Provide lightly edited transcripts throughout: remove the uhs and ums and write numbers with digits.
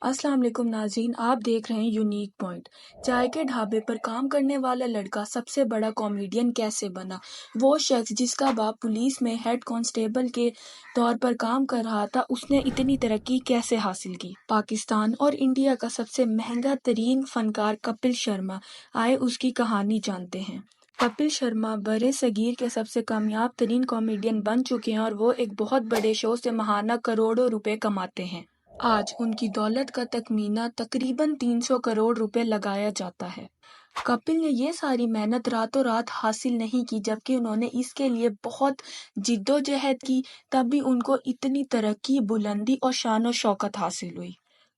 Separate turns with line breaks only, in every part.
अस्सलाम वालेकुम नाज़रीन, आप देख रहे हैं यूनिक पॉइंट। चाय के ढाबे पर काम करने वाला लड़का सबसे बड़ा कॉमेडियन कैसे बना? वो शख्स जिसका बाप पुलिस में हेड कांस्टेबल के तौर पर काम कर रहा था, उसने इतनी तरक्की कैसे हासिल की? पाकिस्तान और इंडिया का सबसे महंगा तरीन फनकार कपिल शर्मा, आए उसकी कहानी जानते हैं। कपिल शर्मा बड़े सगीर के सबसे कामयाब तरीन कॉमेडियन बन चुके हैं और वो एक बहुत बड़े शो से माहाना करोड़ों रुपए कमाते हैं। आज उनकी दौलत का तखमीना तकरीबन 300 करोड़ रुपए लगाया जाता है। कपिल ने ये सारी मेहनत रातों रात हासिल नहीं की, जबकि उन्होंने इसके लिए बहुत जिद्दोजहद की, तब भी उनको इतनी तरक्की, बुलंदी और शान शौकत हासिल हुई।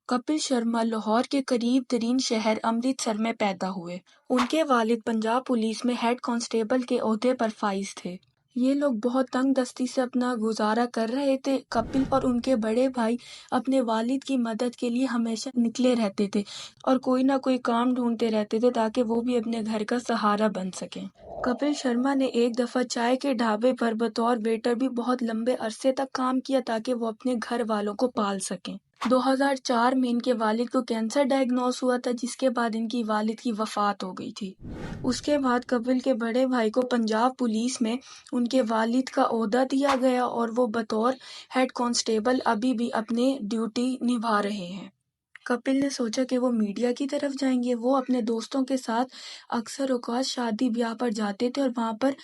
कपिल शर्मा लाहौर के करीब तरीन शहर अमृतसर में पैदा हुए। उनके वालिद पंजाब पुलिस में हेड कांस्टेबल के ओहदे पर फाइज थे। ये लोग बहुत तंग दस्ती से अपना गुजारा कर रहे थे। कपिल और उनके बड़े भाई अपने वालिद की मदद के लिए हमेशा निकले रहते थे और कोई ना कोई काम ढूंढते रहते थे ताकि वो भी अपने घर का सहारा बन सकें। कपिल शर्मा ने एक दफ़ा चाय के ढाबे पर बतौर वेटर भी बहुत लंबे अरसे तक काम किया ताकि वो अपने घर वालों को पाल सकें। 2004 में इनके वालिद को कैंसर डायग्नोस हुआ था, जिसके बाद इनकी वालिद की वफात हो गई थी। उसके बाद कपिल के बड़े भाई को पंजाब पुलिस में उनके वालिद का ओहदा दिया गया और वो बतौर हेड कांस्टेबल अभी भी अपने ड्यूटी निभा रहे हैं। कपिल ने सोचा कि वो मीडिया की तरफ जाएंगे। वो अपने दोस्तों के साथ अक्सर औकात शादी ब्याह पर जाते थे और वहाँ पर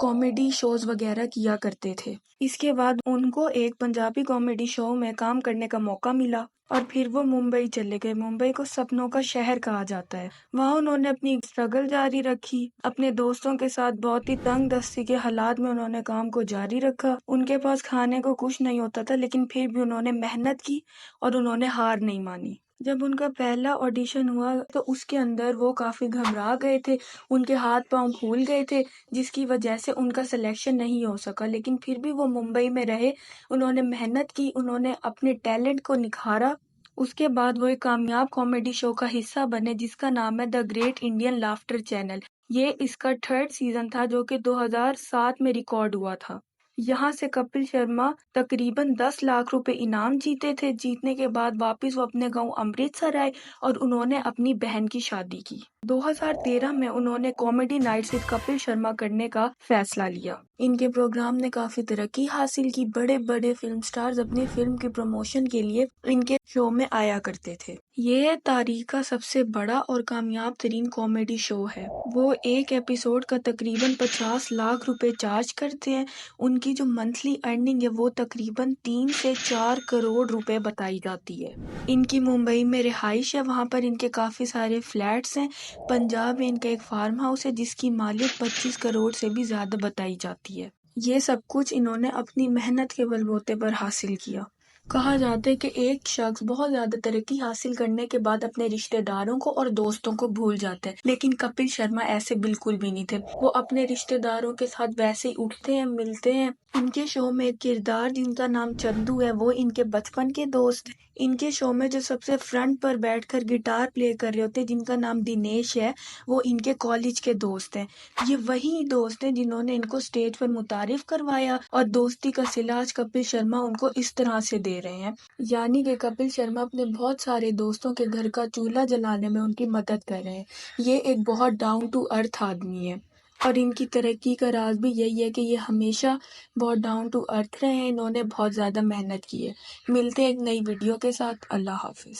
कॉमेडी शोज वगैरह किया करते थे। इसके बाद उनको एक पंजाबी कॉमेडी शो में काम करने का मौका मिला और फिर वो मुंबई चले गए। मुंबई को सपनों का शहर कहा जाता है। वहाँ उन्होंने अपनी स्ट्रगल जारी रखी। अपने दोस्तों के साथ बहुत ही तंग दस्ती के हालात में उन्होंने काम को जारी रखा। उनके पास खाने को कुछ नहीं होता था, लेकिन फिर भी उन्होंने मेहनत की और उन्होंने हार नहीं मानी। जब उनका पहला ऑडिशन हुआ तो उसके अंदर वो काफी घबरा गए थे। उनके हाथ पांव फूल गए थे, जिसकी वजह से उनका सिलेक्शन नहीं हो सका, लेकिन फिर भी वो मुंबई में रहे। उन्होंने मेहनत की, उन्होंने अपने टैलेंट को निखारा। उसके बाद वो एक कामयाब कॉमेडी शो का हिस्सा बने जिसका नाम है the great Indian laughter channel. ये इसका 3rd सीजन था जो कि 2007 में रिकॉर्ड हुआ था। यहाँ से कपिल शर्मा तकरीबन 10 लाख रुपए इनाम जीते थे। जीतने के बाद वापस वो अपने गांव अमृतसर आए और उन्होंने अपनी बहन की शादी की। 2013 में उन्होंने Comedy Nights with Kapil Sharma करने का फैसला लिया। इनके प्रोग्राम ने काफी तरक्की हासिल की। बड़े बड़े फिल्म स्टार्स अपनी फिल्म के प्रमोशन के लिए इनके शो में आया करते थे। ये तारीख का सबसे बड़ा और कामयाब तरीन कॉमेडी शो है। वो एक एपिसोड का तकरीबन 50 लाख रुपए चार्ज करते हैं। उनकी जो मंथली अर्निंग है वो तकरीबन 3 से 4 करोड़ रुपए बताई जाती है। इनकी मुंबई में रिहाइश है, वहाँ पर इनके काफ़ी सारे फ्लैट्स हैं। पंजाब में इनका एक फार्म हाउस है जिसकी मालिक 25 करोड़ से भी ज़्यादा बताई जाती है। ये सब कुछ इन्होंने अपनी मेहनत के बलबूते पर हासिल किया। कहा जाता है कि एक शख्स बहुत ज़्यादा तरक्की हासिल करने के बाद अपने रिश्तेदारों को और दोस्तों को भूल जाते हैं, लेकिन कपिल शर्मा ऐसे बिल्कुल भी नहीं थे। वो अपने रिश्तेदारों के साथ वैसे ही उठते हैं, मिलते हैं। इनके शो में एक किरदार जिनका नाम चंदू है, वो इनके बचपन के दोस्त। इनके शो में जो सबसे फ्रंट पर बैठकर गिटार प्ले कर रहे होते हैं, जिनका नाम दिनेश है, वो इनके कॉलेज के दोस्त हैं। ये वही दोस्त हैं जिन्होंने इनको स्टेज पर मुतारिफ करवाया और दोस्ती का सिला आज कपिल शर्मा उनको इस तरह से दे रहे हैं। यानी कि कपिल शर्मा अपने बहुत सारे दोस्तों के घर का चूल्हा जलाने में उनकी मदद कर रहे हैं। ये एक बहुत डाउन टू अर्थ आदमी है और इनकी तरक्की का राज भी यही है कि ये हमेशा बहुत डाउन टू अर्थ रहे हैं। इन्होंने बहुत ज़्यादा मेहनत की है। मिलते हैं एक नई वीडियो के साथ। अल्लाह हाफिज़।